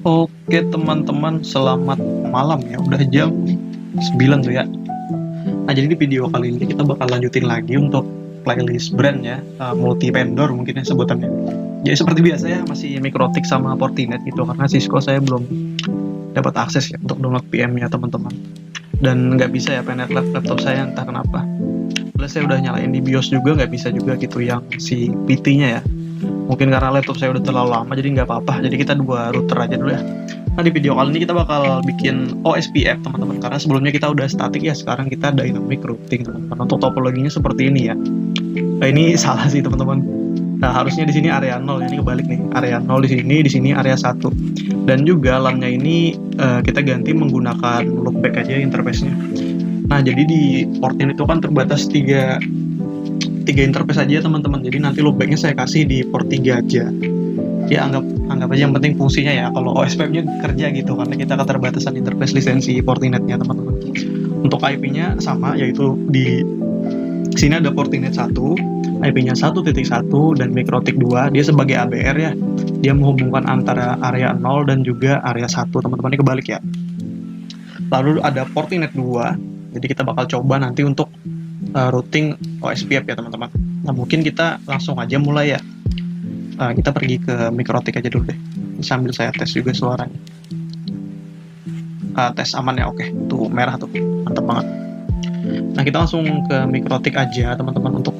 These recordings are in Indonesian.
Oke teman-teman, selamat malam ya. Udah jam 9 tuh ya. Nah, jadi di video kali ini kita bakal lanjutin lagi untuk playlist brand ya, multi vendor mungkin ya sebutannya. Jadi seperti biasa ya, masih Mikrotik sama Fortinet gitu, karena Cisco saya belum dapat akses ya untuk download PM-nya teman-teman. Dan nggak bisa ya penet laptop saya, entah kenapa. Plus saya udah nyalain di BIOS juga, nggak bisa juga gitu yang si PT-nya ya. Mungkin karena laptop saya udah terlalu lama, jadi nggak apa-apa. Jadi kita dua router aja dulu ya. Nah, di video kali ini kita bakal bikin OSPF teman-teman, karena sebelumnya kita udah static ya, sekarang kita dynamic routing teman-teman. Untuk topologinya seperti ini ya. Nah, ini salah sih teman-teman. Nah, harusnya di sini area 0 ya, ini kebalik nih. Area 0 di sini area 1. Dan juga LAN-nya ini kita ganti menggunakan loopback aja interface-nya. Nah, jadi di Fortinet itu kan terbatas tiga interface aja teman-teman. Jadi nanti loopbacknya saya kasih di port 3 aja. Ya anggap aja yang penting fungsinya ya. Kalau OSPF-nya kerja gitu, karena kita keterbatasan interface lisensi Fortinet-nya teman-teman. Untuk IP-nya sama, yaitu di sini ada Fortinet 1, IP-nya 1.1 dan Mikrotik 2. Dia sebagai ABR ya. Dia menghubungkan antara area 0 dan juga area 1 teman-teman. Ini kebalik ya. Lalu ada Fortinet 2. Jadi kita bakal coba nanti untuk routing OSPF ya teman-teman. Nah, mungkin kita langsung aja mulai ya. Kita pergi ke Mikrotik aja dulu deh. Sambil saya tes juga suaranya. Tes aman ya, oke. Tuh merah tuh, mantap banget. Nah, kita langsung ke Mikrotik aja teman-teman untuk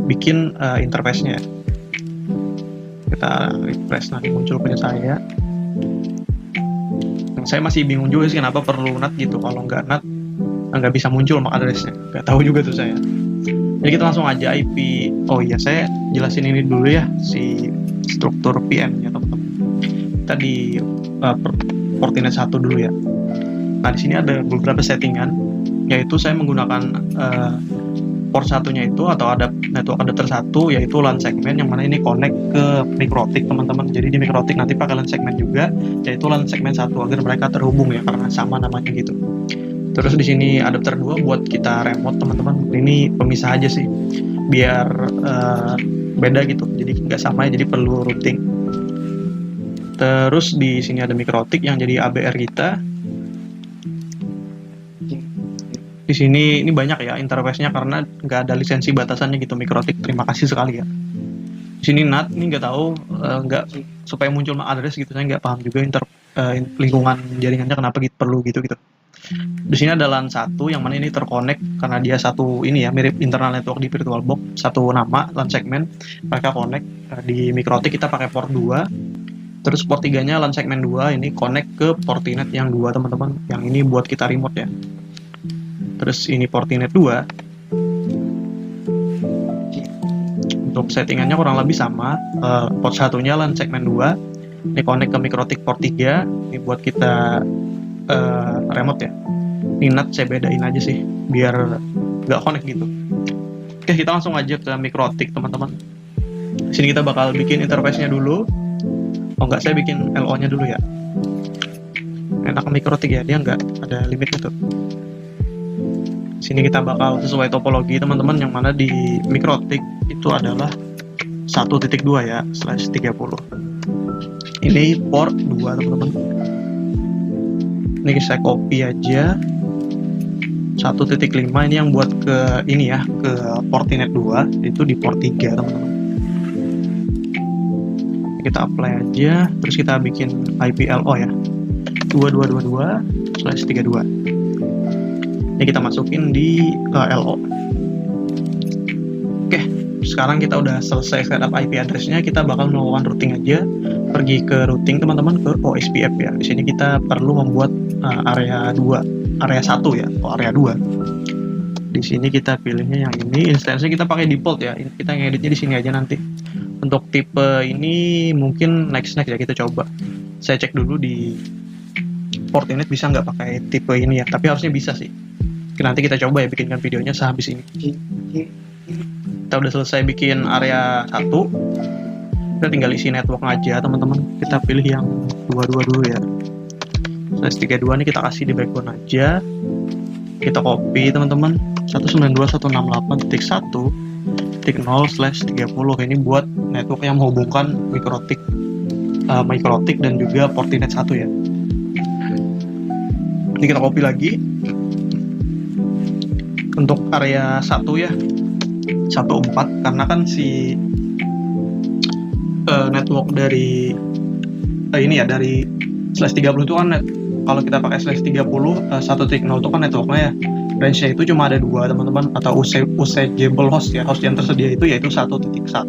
bikin interface-nya. Kita refresh, nanti muncul punya saya. Dan saya masih bingung juga sih kenapa perlu NAT gitu. Kalau nggak bisa muncul MAC address-nya. Nggak tahu juga tuh saya. Jadi kita langsung aja IP. Oh iya, saya jelasin ini dulu ya, si struktur PM-nya teman-teman. Kita di Fortinet 1 dulu ya. Nah, di sini ada beberapa settingan, yaitu saya menggunakan port satunya itu atau ada network adapter 1, yaitu LAN segmen, yang mana ini connect ke Mikrotik teman-teman. Jadi di Mikrotik nanti pakai LAN segmen juga, yaitu LAN segmen 1 agar mereka terhubung ya, karena sama namanya gitu. Terus di sini adapter 2 buat kita remote teman-teman. Ini pemisah aja sih, biar beda gitu. Jadi nggak sama ya, jadi perlu routing. Terus di sini ada Mikrotik yang jadi ABR kita. Di sini ini banyak ya interface-nya karena nggak ada lisensi batasannya gitu Mikrotik. Terima kasih sekali ya. Di sini NAT ini nggak tahu, nggak supaya muncul MAC address gitu, saya nggak paham juga lingkungan jaringannya kenapa gitu perlu gitu. Di sini ada LAN 1 yang mana ini terkonek karena dia satu ini ya, mirip internal network di VirtualBox, satu nama LAN segmen, mereka connect. Di Mikrotik kita pakai port 2. Terus port 3-nya LAN segmen 2 ini connect ke Fortinet yang 2 teman-teman. Yang ini buat kita remote ya. Terus ini Fortinet 2. Untuk settingannya kurang lebih sama. Port 1-nya LAN segmen 2. Ini connect ke Mikrotik port 3. Ini buat kita remote ya. Ini NAT saya bedain aja sih biar nggak connect gitu. Oke, kita langsung aja ke Mikrotik teman-teman. Sini kita bakal bikin interface-nya dulu. Oh enggak, saya bikin LO-nya dulu ya. Enak Mikrotik ya, dia nggak ada limitnya tuh. Sini kita bakal sesuai topologi teman-teman, yang mana di Mikrotik itu adalah 1.2 ya, /30. Ini port 2 teman-teman. Ini saya copy aja 1.5, ini yang buat ke ini ya, ke Fortinet 2, itu di port 3 teman-teman. Kita apply aja, terus kita bikin IP LO ya, 2222/32. Ini kita masukin di LO. Oke, sekarang kita udah selesai setup IP address-nya, kita bakal melakukan routing aja. Pergi ke routing teman-teman, ke OSPF ya. Di sini kita perlu membuat area 2, area 1 ya, atau area 2. Di sini kita pilihnya yang ini, instansinya kita pakai default ya. Kita ngeditnya di sini aja nanti. Untuk tipe ini mungkin next ya, kita coba. Saya cek dulu di Fortinet bisa nggak pakai tipe ini ya, tapi harusnya bisa sih. Nanti kita coba ya bikinkan videonya sehabis ini. Kita udah selesai bikin area 1. Kita tinggal isi network aja teman-teman. Kita pilih yang 22 dulu ya. /32 ini kita kasih di background aja. Kita copy teman-teman, 192.168.1.0/30. Ini buat network yang menghubungkan Mikrotik Mikrotik dan juga Fortinet 1 ya. Ini kita copy lagi untuk area 1 ya, 14, karena kan si network dari ini ya, dari /30 itu kan kalau kita pakai /30 1.0 itu kan networknya ya, range-nya itu cuma ada 2 teman-teman, atau usable host ya, host yang tersedia itu yaitu 1.1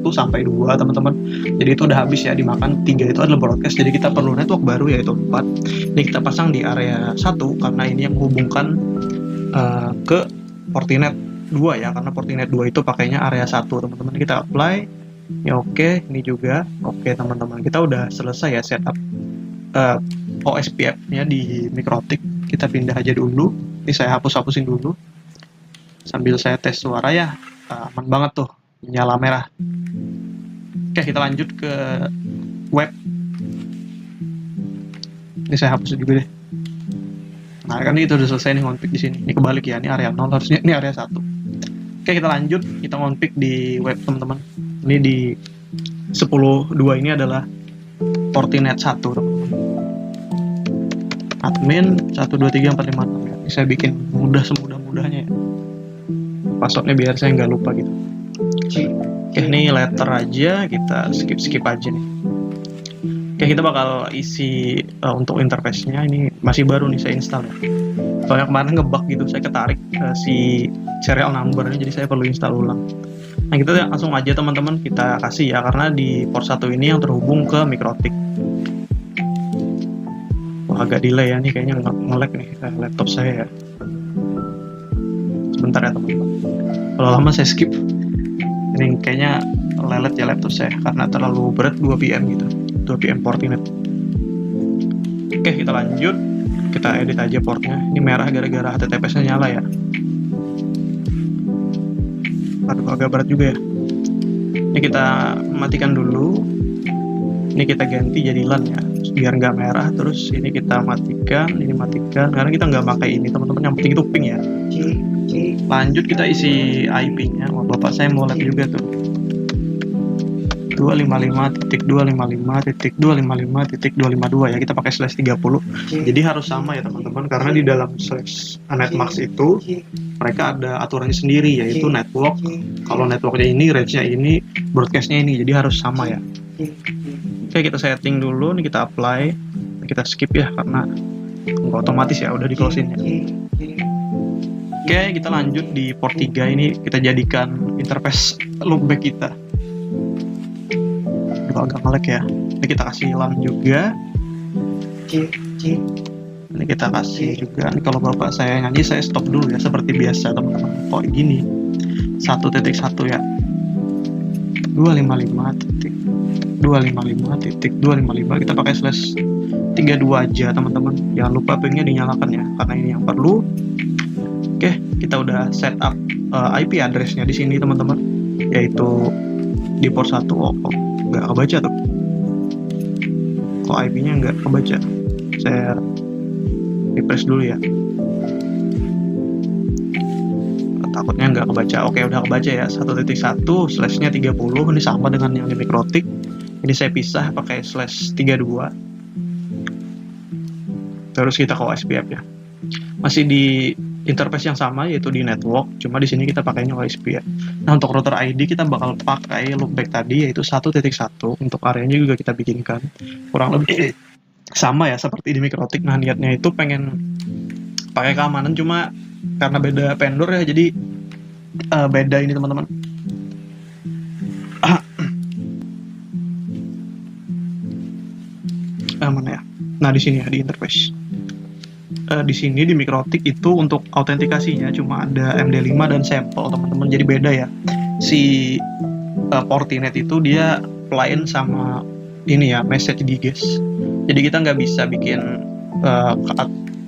sampai 2 teman-teman. Jadi itu udah habis ya dimakan. 3 itu adalah broadcast, jadi kita perlu network baru yaitu 4. Ini kita pasang di area 1 karena ini yang menghubungkan ke Fortinet 2 ya, karena Fortinet 2 itu pakainya area 1 teman-teman. Kita apply ya, oke. Ini juga oke teman-teman, kita udah selesai ya setup OSPF-nya di Mikrotik. Kita pindah aja dulu. Ini saya hapus-hapusin dulu sambil saya tes suara ya. Aman banget tuh, nyala merah. Oke, kita lanjut ke web. Ini saya hapus juga deh. Nah, kan itu udah selesai nih ngonfig di sini. Ini kebalik ya, ini area 0, harusnya ini area 1. Oke, kita lanjut, kita ngonfig di web teman-teman. Ini di 10.2 ini adalah Fortinet 1 teman-teman. Admin 1234566 ya. Ini saya bikin mudah semudah-mudahnya ya. Passwordnya biar saya nggak lupa gitu. Oke, ini letter aja, kita skip aja nih. Oke, kita bakal isi untuk interface-nya. Ini masih baru nih saya install ya. Soalnya kemarin ngebug gitu, saya ketarik si serial number-nya, jadi saya perlu install ulang. Nah, kita langsung aja teman-teman kita kasih ya, karena di port 1 ini yang terhubung ke Mikrotik. Wah, agak delay ya, nih kayaknya nge-lag nih laptop saya ya. Sebentar ya teman-teman. Kalau lama saya skip. Ini kayaknya lelet ya laptop saya karena terlalu berat 2 PM gitu. 2 PM Fortinet. Oke, kita lanjut. Kita edit aja portnya. Ini merah gara-gara HTTPS-nya nyala ya. Aduh, agak berat juga ya. Ini kita matikan dulu. Ini kita ganti jadi LAN ya, biar nggak merah. Terus ini kita matikan, ini matikan. Karena kita nggak pakai ini teman-teman. Yang penting itu ping ya. Lanjut kita isi IP-nya. Wah, bapak saya mau lihat juga tuh. 255.255.255.252 ya, kita pakai /30. Jadi harus sama ya teman-teman, karena di dalam /netmax itu mereka ada aturannya sendiri, yaitu network. Kalau networknya ini, range-nya ini, broadcast-nya ini, jadi harus sama ya. Oke, kita setting dulu, nih kita apply, kita skip ya karena nggak otomatis ya, udah di close-in ya. Oke, kita lanjut di port 3 ini, kita jadikan interface loopback kita. Agak nge-lag ya. Ini kita kasih LAN juga. Ini kita kasih juga. Ini kalau bapak saya nyanyi, saya stop dulu ya, seperti biasa teman-teman. Kok gini 1.1 ya, 255.255.255. Kita pakai /32 aja teman-teman. Jangan lupa pingnya dinyalakan ya, karena ini yang perlu. Oke, kita udah setup IP address-nya di sini teman-teman, yaitu di port 1. Nggak kebaca tuh, kok IP-nya nggak kebaca. Saya refresh dulu ya, takutnya nggak kebaca. Oke, udah kebaca ya, 1.1/30. Ini sama dengan yang di Mikrotik. Ini saya pisah pakai /32. Terus kita ke OSPF ya, masih di interface yang sama yaitu di network, cuma di sini kita pakainya OSPF. Nah, untuk router ID kita bakal pakai loopback tadi yaitu 1.1. Untuk areanya juga kita bikinkan kurang lebih sama ya seperti di Mikrotik. Nah, niatnya itu pengen pakai keamanan, cuma karena beda vendor ya, jadi beda ini teman-teman. Mana ya? Nah, di sini ya di interface. Di sini di Mikrotik itu untuk autentikasinya cuma ada MD5 dan sampel teman-teman, jadi beda ya. Si Fortinet itu dia plugin sama ini ya, message digest. Jadi kita nggak bisa bikin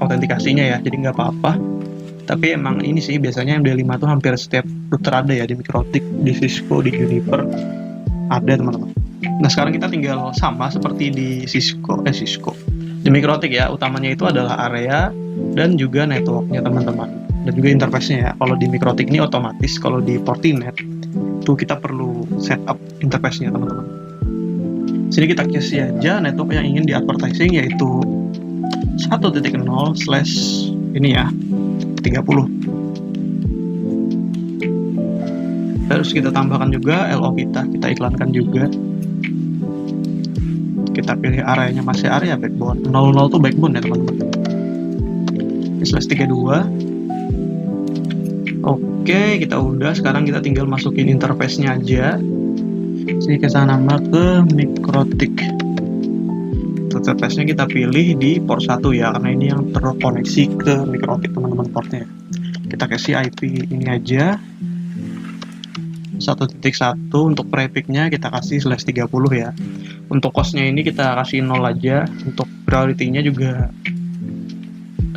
autentikasinya ya, jadi nggak apa-apa. Tapi emang ini sih biasanya MD5 tuh hampir setiap router ada ya, di Mikrotik, di Cisco, di Juniper ada teman-teman. Nah, sekarang kita tinggal sama seperti di Cisco. Di Mikrotik ya, utamanya itu adalah area dan juga networknya teman-teman, dan juga interface-nya ya. Kalau di Mikrotik ini otomatis, kalau di Fortinet itu kita perlu setup interface-nya teman-teman. Sini kita kasih aja network yang ingin di advertising, yaitu 1.0 slash ini ya 30. Terus kita tambahkan juga LO kita iklankan juga. Kita pilih areanya masih area backbone, 00 tuh backbone ya teman-teman. Slash 32. Oke, kita udah. Sekarang kita tinggal masukin interface-nya aja. Sini kasih nama ke Mikrotik. Interface-nya kita pilih di port 1 ya, karena ini yang terkoneksi ke Mikrotik teman-teman portnya. Kita kasih IP ini aja 1.1. Untuk prefix-nya kita kasih slash 30 ya. Untuk cost-nya ini kita kasih 0 aja. Untuk priority-nya juga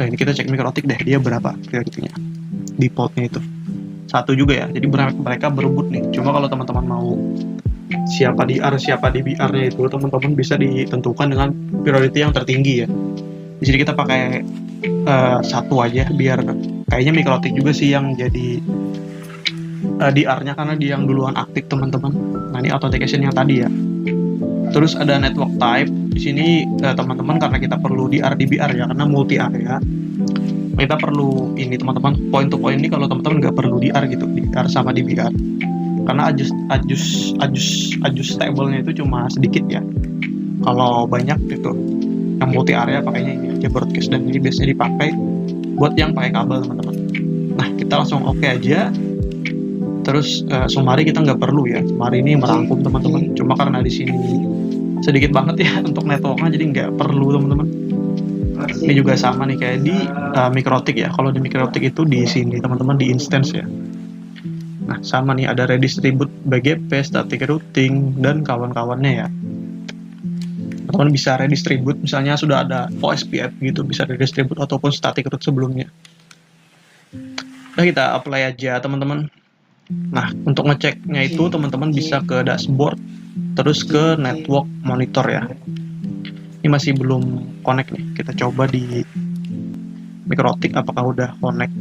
ini kita cek Mikrotik deh, dia berapa priority-nya di portnya itu. 1 juga ya, jadi mereka berebut nih. Cuma kalau teman-teman mau siapa di R, siapa di BR-nya itu, teman-teman bisa ditentukan dengan priority yang tertinggi ya. Di sini kita pakai 1 aja, biar kayaknya Mikrotik juga sih yang jadi DR-nya, karena dia yang duluan aktif teman-teman. Nah ini authentication yang tadi ya. Terus ada network type. Di sini teman-teman, karena kita perlu DR di BR ya, karena multi area. Kita perlu ini teman-teman, point to point ini kalau teman-teman nggak perlu DR gitu, DR sama di BR. Karena adjustable-nya itu cuma sedikit ya. Kalau banyak gitu, yang multi area pakainya ini aja broadcast, dan ini biasanya dipakai buat yang pakai kabel teman-teman. Nah kita langsung oke aja. Terus summary kita nggak perlu ya, summary ini merangkum teman-teman. Cuma karena di sini sedikit banget ya untuk networknya, jadi nggak perlu teman-teman. Ini juga sama nih kayak di Mikrotik ya. Kalau di Mikrotik itu di sini teman-teman, di instance ya. Nah sama nih, ada redistribute BGP, static routing, dan kawan-kawannya ya. Teman-teman bisa redistribute, misalnya sudah ada OSPF gitu, bisa redistribute ataupun static route sebelumnya. Nah kita apply aja teman-teman. Nah untuk ngeceknya itu teman-teman bisa ke dashboard, terus ke network monitor ya. Ini masih belum connect nih, kita coba di Mikrotik apakah udah connect.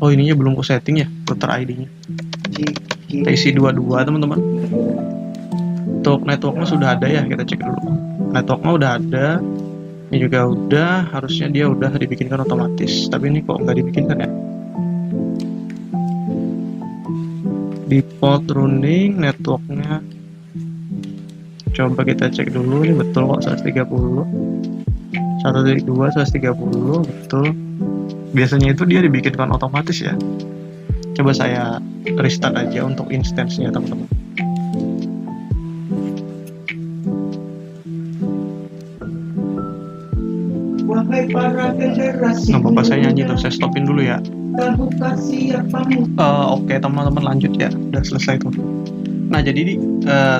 Oh ininya belum ku setting ya, router ID-nya. Kita isi 22 teman-teman. Untuk networknya sudah ada ya, kita cek dulu. Networknya udah ada, ini juga udah, harusnya dia udah dibikinkan otomatis. Tapi ini kok nggak dibikinkan ya. Default running networknya, coba kita cek dulu, ini betul kok 130 1.2 130 betul. Biasanya itu dia dibikinkan otomatis ya. Coba saya restart aja untuk instance-nya teman-teman. Wahai para generasi. Nggak apa-apa saya nyanyi tuh, saya stopin dulu ya. Oke teman-teman, lanjut ya, udah selesai tuh. Nah jadi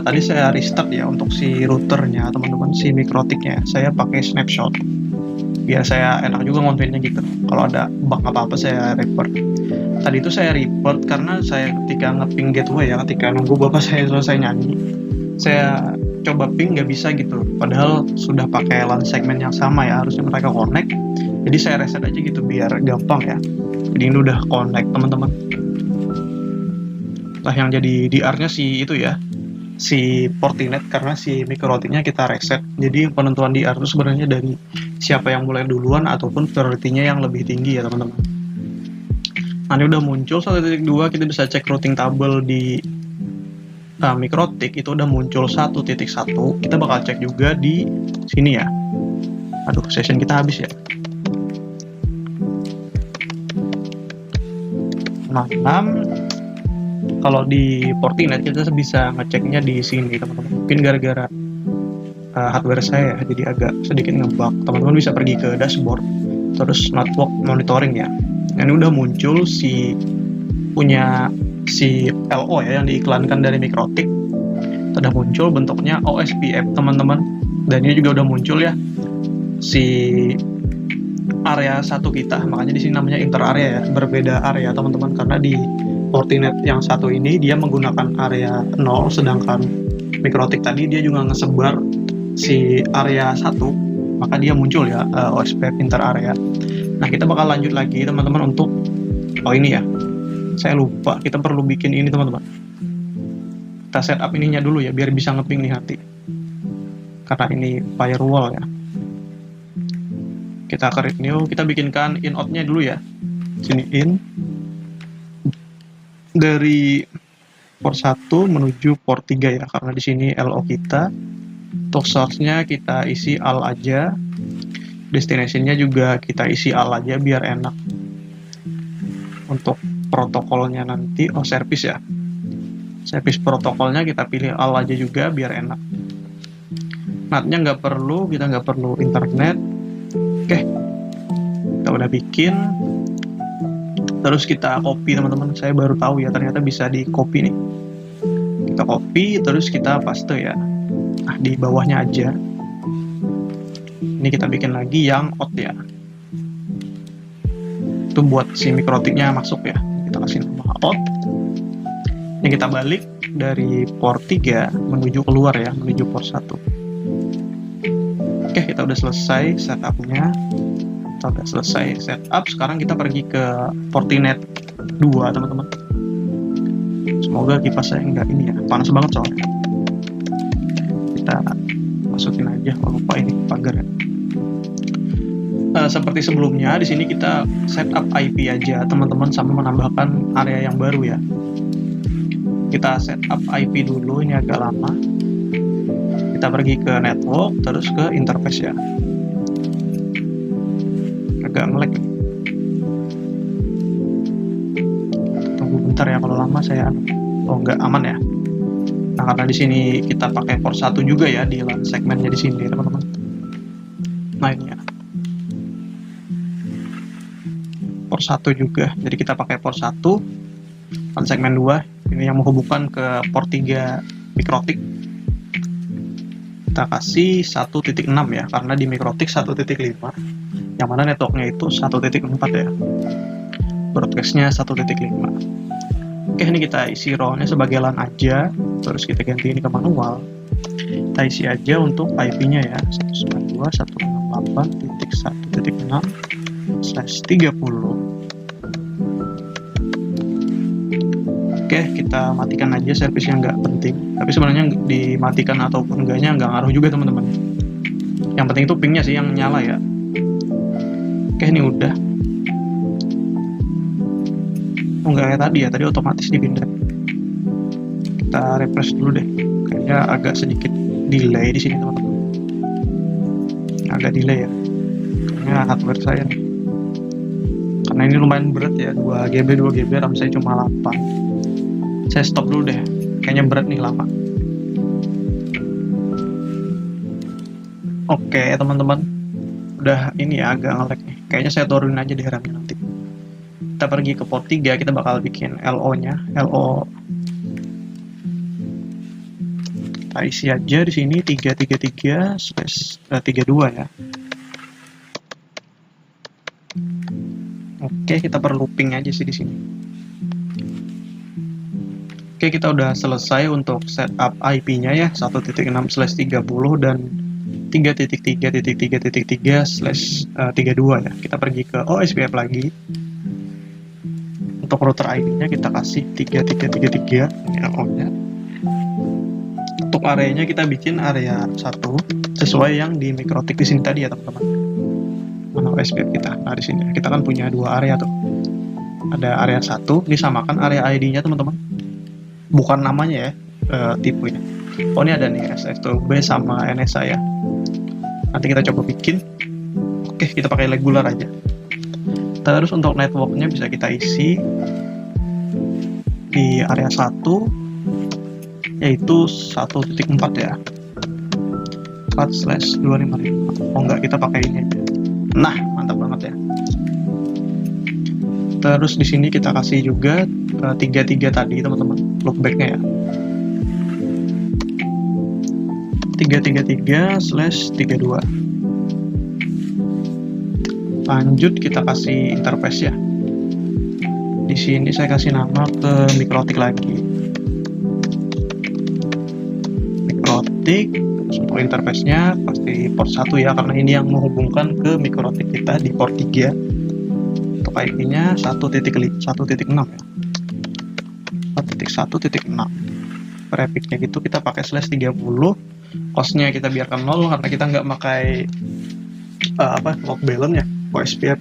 tadi saya restart ya untuk si routernya teman-teman, si Mikrotiknya saya pakai snapshot biar saya enak juga ngontennya gitu. Kalau ada bug apa-apa saya report. Tadi itu saya report karena saya ketika nge-ping gateway ya, ketika nunggu bapak saya selesai nyanyi, saya coba ping nggak bisa gitu, padahal sudah pakai LAN segmen yang sama ya, harusnya mereka connect. Jadi saya reset aja gitu biar gampang ya. Jadi ini udah connect teman-teman. Lah yang jadi DR-nya si itu ya, si Fortinet, karena si Mikrotiknya kita reset. Jadi penentuan DR itu sebenarnya dari siapa yang mulai duluan ataupun priority-nya yang lebih tinggi ya teman-teman. Nah ini udah muncul 1.2, kita bisa cek routing table di Mikrotik itu udah muncul 1.1. Kita bakal cek juga di sini ya. Aduh, session kita habis ya. Nah, kalau di Fortinet kita bisa ngeceknya di sini teman-teman. Mungkin gara-gara hardware saya jadi agak sedikit ngebug. Teman-teman bisa pergi ke dashboard, terus network monitoring ya. Ini udah muncul si LO ya yang diiklankan dari Mikrotik. Sudah muncul bentuknya OSPF teman-teman. Dan ini juga udah muncul ya si area 1 kita. Makanya di sini namanya inter area ya, berbeda area teman-teman, karena di Fortinet yang satu ini dia menggunakan area 0, sedangkan Mikrotik tadi dia juga ngesebar si area 1, maka dia muncul ya OSPF inter area. Nah kita bakal lanjut lagi teman-teman untuk ini ya, saya lupa kita perlu bikin ini teman-teman. Kita setup ininya dulu ya, biar bisa ngeping nih nanti. Karena ini firewall ya. Kita create new, kita bikinkan in-out-nya dulu ya. Sini in. Dari port 1 menuju port 3 ya, karena di sini LO kita. Untuk source-nya kita isi AL aja. Destination-nya juga kita isi AL aja biar enak. Untuk protokolnya nanti, service ya. Service protokolnya kita pilih AL aja juga biar enak. NAT-nya nggak perlu, kita nggak perlu internet. Oke, kita udah bikin. Terus kita copy teman-teman. Saya baru tahu ya, ternyata bisa di copy nih. Kita copy, terus kita paste ya. Nah, di bawahnya aja. Ini kita bikin lagi yang out ya. Itu buat si mikrotiknya masuk ya. Kita kasih nama out. Ini kita balik dari port 3 menuju keluar ya, menuju port 1. Oke, kita udah selesai setupnya. Kita udah selesai setup. Sekarang kita pergi ke Fortinet 2 teman-teman. Semoga kipas saya nggak ini ya, panas banget soalnya. Kita masukin aja, kalau lupa ini pagar ya. Seperti sebelumnya, di sini kita setup IP aja teman-teman, sama menambahkan area yang baru ya. Kita setup IP dulu, ini agak lama. Kita pergi ke network, terus ke interface ya. Agak nge-lag. Tunggu bentar ya, kalau lama saya nggak aman ya. Nah, karena di sini kita pakai port 1 juga ya, di LAN segmennya di sini teman-teman. Nah, ini ya. Port 1 juga. Jadi kita pakai port 1, LAN segmen 2, ini yang menghubungkan ke port 3 mikrotik. Kita kasih 1.6 ya, karena di mikrotik 1.5, yang mana networknya itu 1.4 ya. Broadcastnya 1.5. Oke, ini kita isi role-nya sebagai LAN aja, terus kita ganti ini ke manual. Kita isi aja untuk IP-nya ya, 192.168.1.6/30. Oke, kita matikan aja service yang nggak penting. Tapi sebenarnya dimatikan ataupun enggaknya nggak ngaruh juga teman-teman. Yang penting itu pingnya sih yang nyala ya. Oke, ini udah. Oh, nggak kayak tadi ya, tadi otomatis dipindah. Kita refresh dulu deh. Kayaknya agak sedikit delay di sini teman-teman. Agak delay ya. Kayaknya hardware saya nih. Karena ini lumayan berat ya, 2GB RAM saya cuma 8. Saya stop dulu deh, kayaknya berat nih lama. Oke teman-teman, udah ini ya agak nge-lag nih. Kayaknya saya turunin aja deh RAM-nya nanti. Kita pergi ke port 3, kita bakal bikin LO-nya. LO kita isi aja di sini 333/32 ya. Oke, kita perlu ping aja sih di sini. Oke, kita udah selesai untuk setup IP-nya ya, 1.6/30 dan 3.3.3.3/32 ya. Kita pergi ke OSPF lagi. Untuk router ID-nya kita kasih 3333, ini LO-nya. Untuk areanya kita bikin area 1 sesuai yang di mikrotik di sini tadi ya teman-teman. Mana OSPF kita? Nah, di sini kita kan punya dua area tuh. Ada area 1, disamakan area ID-nya teman-teman. Bukan namanya ya, tipenya. Oh, ini ada nih SF2B sama NSA ya. Nanti kita coba bikin. Oke, kita pakai regular aja. Terus untuk networknya bisa kita isi di area 1, yaitu 1.4 ya, 4/255. Oh enggak, kita pakai ini aja. Nah, mantap banget ya. Terus di sini kita kasih juga 33 tadi teman-teman, loopbacknya ya. 333/32. Lanjut kita kasih interface ya. Di sini saya kasih nama ke mikrotik lagi. Mikrotik, terus untuk interface-nya pasti port 1 ya, karena ini yang menghubungkan ke mikrotik kita di port 3. Untuk IP-nya 1.6 ya. 1.1.6. per epicnya gitu kita pakai /30. Costnya kita biarkan 0 karena kita nggak pakai load balance ya, OSPF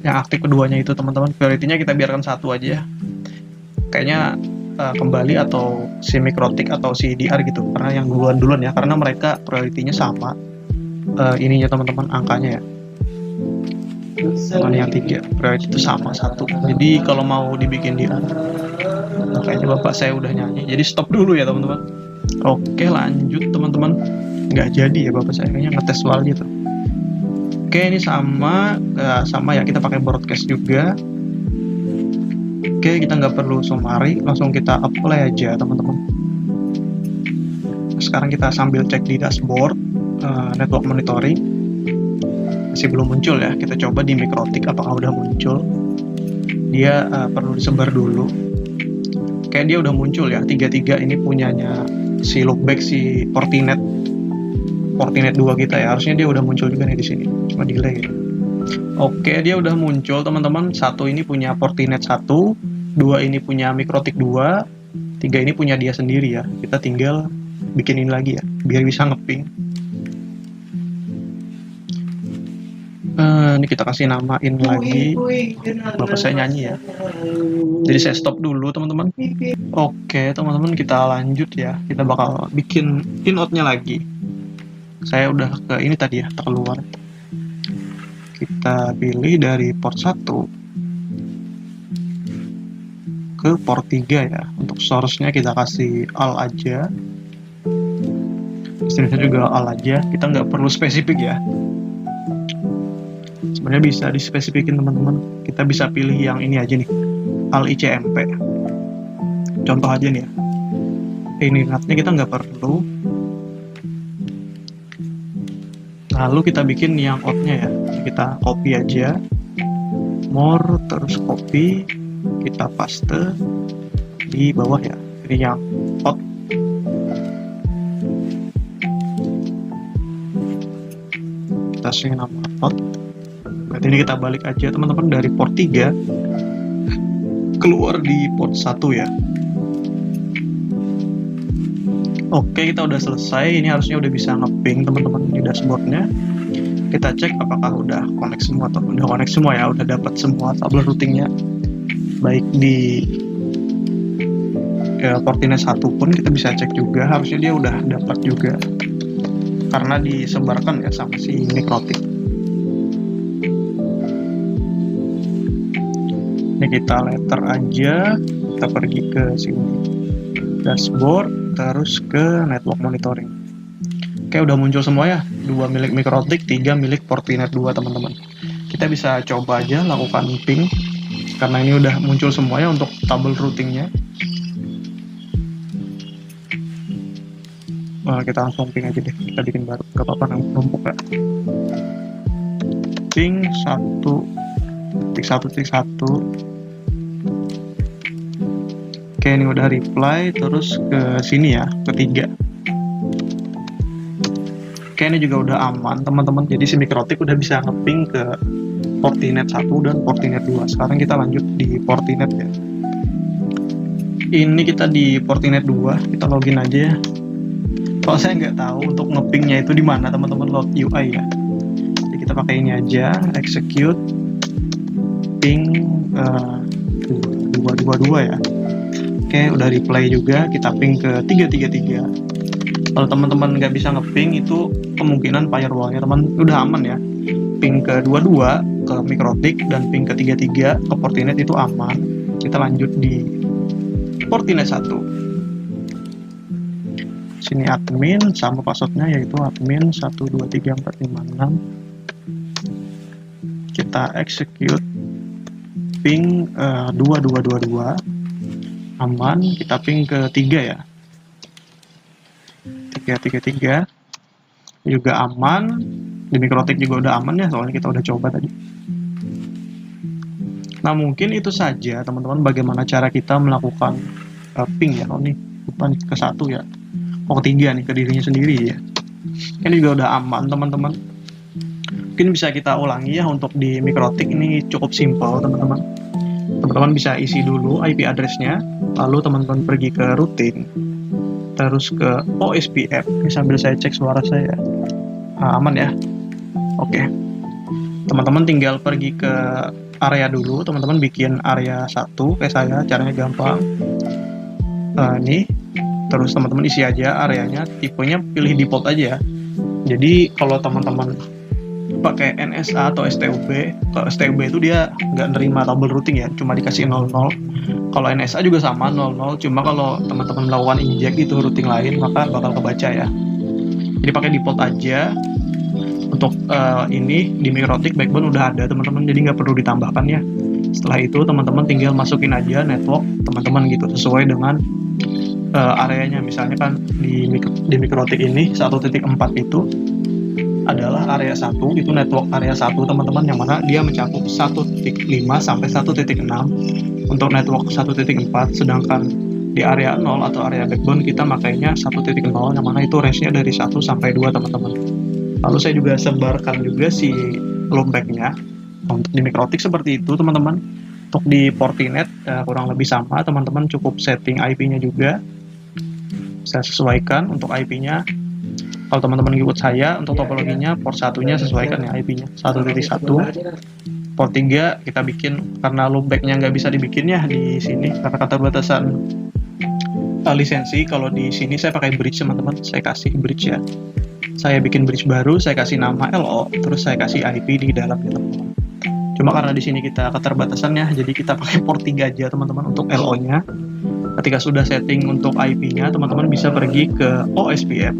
yang aktif keduanya itu teman-teman. Priority-nya kita biarkan 1 aja ya. Kayaknya kembali atau si mikrotik atau si DR gitu, karena yang duluan ya, karena mereka priority-nya sama ininya teman-teman, angkanya ya. Mana yang 3 priority itu sama 1. Jadi kalau mau dibikin DR, kayaknya bapak saya udah nyanyi, jadi stop dulu ya teman-teman. Oke, lanjut teman-teman. Nggak jadi ya bapak saya, kayaknya ngetes soal gitu. Oke, ini sama ya, kita pakai broadcast juga. Oke, kita nggak perlu summary, langsung kita apply aja teman-teman. Sekarang kita sambil cek di dashboard network monitoring, masih belum muncul ya. Kita coba di mikrotik apakah udah muncul. Dia perlu disebar dulu. Kayak dia udah muncul ya, 33 ini punyanya si loopback si Fortinet 2 kita ya. Harusnya dia udah muncul juga nih di sini, cuma delay ya. Oke, dia udah muncul teman-teman. 1 ini punya Fortinet 1, 2 ini punya mikrotik 2, 3 ini punya dia sendiri ya. Kita tinggal bikinin lagi ya, biar bisa ngeping. Ini kita kasih namain lagi. Bapak saya nyanyi ya. Jadi saya stop dulu teman-teman. Oke teman-teman, kita lanjut ya. Kita bakal bikin inought-nya lagi. Saya udah ke ini tadi ya, keluar. Kita pilih dari port 1 ke port 3 ya. Untuk source-nya kita kasih all aja. Destination juga all aja. Kita nggak perlu spesifik ya. Sebenarnya bisa dispesifikin teman-teman. Kita bisa pilih yang ini aja nih, all ICMP. Contoh aja nih ya. Ini NAT-nya kita nggak perlu. Lalu kita bikin yang out-nya ya. Kita copy aja. More, terus copy. Kita paste di bawah ya. Ini yang out. Kita kasih nama out. Berarti ini kita balik aja teman-teman, dari port 3 keluar di port 1 ya. Oke, kita udah selesai. Ini harusnya udah bisa ngeping teman-teman di dashboardnya. Kita cek apakah udah connect semua atau udah connect semua ya, udah dapat semua tabel routingnya. Baik di Fortinet 1 pun kita bisa cek juga, harusnya dia udah dapat juga karena disebarkan ya sama si mikrotik. Ini kita letter aja, kita pergi ke sini dashboard, terus ke network monitoring. Oke, udah muncul semua ya, 2 milik mikrotik, 3 milik Fortinet 2 teman-teman. Kita bisa coba aja lakukan ping karena ini udah muncul semuanya untuk tabel routingnya. Nah, kita langsung ping aja deh, kita bikin baru, gak apa-apa numpuk ya. Ping 1.1.1. Oke, ini udah reply, terus ke sini ya, ketiga. Oke, ini juga udah aman teman-teman. Jadi si mikrotik udah bisa ngeping ke Fortinet 1 dan Fortinet 2. Sekarang kita lanjut di Fortinet ya. Ini kita di Fortinet 2, kita login aja ya. Kalau saya nggak tahu untuk ngepingnya itu di mana teman-teman, load UI ya. Jadi kita pakai ini aja, execute ping 222 ya. Oke, udah reply juga, kita ping ke 333. Kalau teman-teman nggak bisa ngeping, itu kemungkinan firewallnya teman udah aman ya. Ping ke 22 ke mikrotik dan ping ke 33 ke Fortinet itu aman. Kita lanjut di Fortinet 1. Sini admin sama passwordnya yaitu admin 1234556. Kita execute ping 2222 aman. Kita ping ke 3 ya, 333 juga aman. Di mikrotik juga udah aman ya, soalnya kita udah coba tadi. Nah, mungkin itu saja teman-teman bagaimana cara kita melakukan ping ya. Oh nih, lupa nih, ke 1 ya. Oh, ke 3 nih, ke dirinya sendiri ya. Ini juga udah aman teman-teman. Mungkin bisa kita ulangi ya untuk di mikrotik, ini cukup simpel teman-teman. teman-teman bisa isi dulu IP address-nya, lalu teman-teman pergi ke routing, terus ke OSPF. Ini sambil saya cek suara saya. Nah, aman ya. Oke. Teman-teman tinggal pergi ke area dulu, teman-teman bikin area 1 kayak saya, caranya gampang. Ini, terus teman-teman isi aja areanya, tipenya pilih default aja ya. Jadi kalau teman-teman pakai NSA atau STUB, kalau STUB itu dia nggak nerima tabel routing ya, cuma dikasih 00. Kalau NSA juga sama 00, cuma kalau teman-teman melakukan inject itu routing lain maka bakal kebaca ya. Jadi pakai default aja. Untuk ini di MikroTik backbone udah ada teman-teman, jadi nggak perlu ditambahkan ya. Setelah itu teman-teman tinggal masukin aja network teman-teman gitu sesuai dengan areanya. Misalnya kan di MikroTik ini 1.4 itu adalah area 1, itu network area 1 teman-teman, yang mana dia mencakup 1.5 sampai 1.6 untuk network 1.4, sedangkan di area 0 atau area backbone kita makainya 1.0, yang mana itu range-nya dari 1 sampai 2 teman-teman. Lalu saya juga sebarkan juga si loopback-nya. Untuk di MikroTik seperti itu teman-teman. Untuk di Fortinet kurang lebih sama, teman-teman cukup setting IP-nya juga. Saya sesuaikan untuk IP-nya. Kalau teman-teman ngikut saya, untuk topologinya port 1-nya sesuaikan ya IP-nya 1.1. Port 3 kita bikin, karena loopback-nya nggak bisa dibikin ya di sini karena keterbatasan lisensi. Kalau di sini saya pakai bridge teman-teman, saya kasih bridge ya. Saya bikin bridge baru, saya kasih nama LO, terus saya kasih IP di dalamnya teman-teman. Cuma karena di sini kita keterbatasannya, jadi kita pakai port 3 aja teman-teman untuk LO-nya. Ketika sudah setting untuk IP-nya, teman-teman bisa pergi ke OSPF.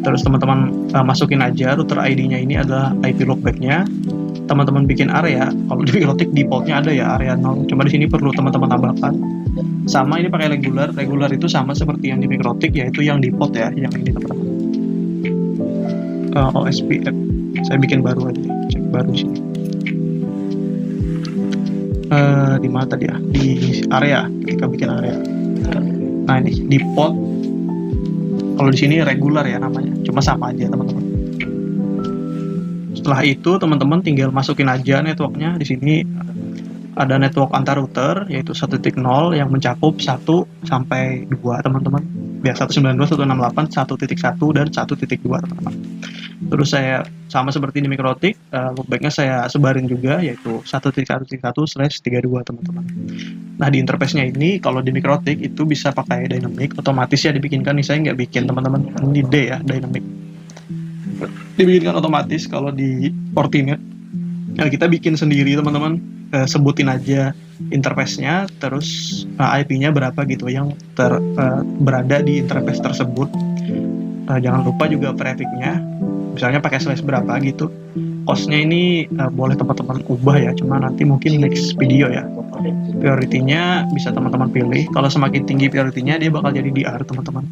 Terus teman-teman masukin aja router ID-nya, ini adalah IP loopback-nya. Teman-teman bikin area, kalau di MikroTik default-nya ada ya area 0, cuma di sini perlu teman-teman tambahkan. Sama ini pakai regular itu sama seperti yang di MikroTik, yaitu yang default ya, yang ini teman-teman. OSPF, saya bikin baru aja, cek baru di sini. Di mana tadi ya? Di area, ketika bikin area. Nah ini default. Kalau di sini regular ya namanya, cuma sama aja teman-teman. Setelah itu teman-teman tinggal masukin aja networknya. Di sini ada network antar router yaitu 1.0 yang mencakup 1 sampai 2 teman-teman. Biar 192.168, 1.1 dan 1.2 teman-teman. Terus saya sama seperti di MikroTik, loopback-nya saya sebarin juga yaitu 1.1.1/32 teman-teman. Nah di interface-nya ini kalau di MikroTik itu bisa pakai dynamic, otomatis ya dibikinkan. Nih saya nggak bikin teman-teman, ini D ya dynamic, dibikinkan otomatis. Kalau di Fortinet ya kita bikin sendiri teman-teman, sebutin aja interface-nya, terus IP-nya berapa gitu yang berada di interface tersebut. Jangan lupa juga prefix-nya, misalnya pakai slash berapa gitu. Cost-nya ini boleh teman-teman ubah ya, cuma nanti mungkin next video ya. Priority-nya bisa teman-teman pilih, kalau semakin tinggi priority-nya dia bakal jadi DR teman-teman.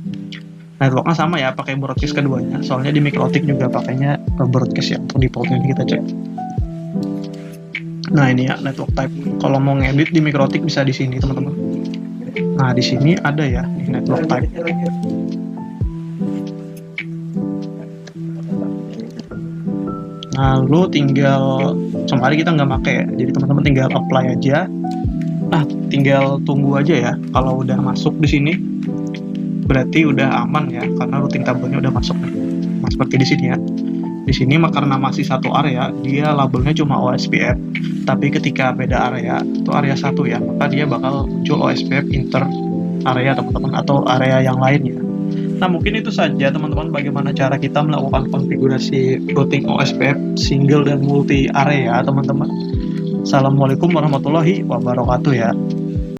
Network-nya sama ya, pakai broadcast keduanya, soalnya di MikroTik juga pakainya broadcast ya. Untuk default-nya ini kita cek. Nah ini ya network type, kalau mau ngedit di MikroTik bisa di sini teman-teman. Nah di sini ada ya nih, network type. Nah, lu tinggal sembari kita nggak pakai ya, jadi teman-teman tinggal apply aja. Nah, tinggal tunggu aja ya. Kalau udah masuk di sini, berarti udah aman ya, karena routing tabelnya udah masuk. Nah, seperti di sini ya. Di sini karena masih satu area, dia labelnya cuma OSPF. Tapi ketika beda area, itu area 1 ya, maka dia bakal muncul OSPF inter area teman-teman, atau area yang lainnya. Nah mungkin itu saja teman-teman bagaimana cara kita melakukan konfigurasi routing OSPF single dan multi area teman-teman. Assalamualaikum warahmatullahi wabarakatuh ya.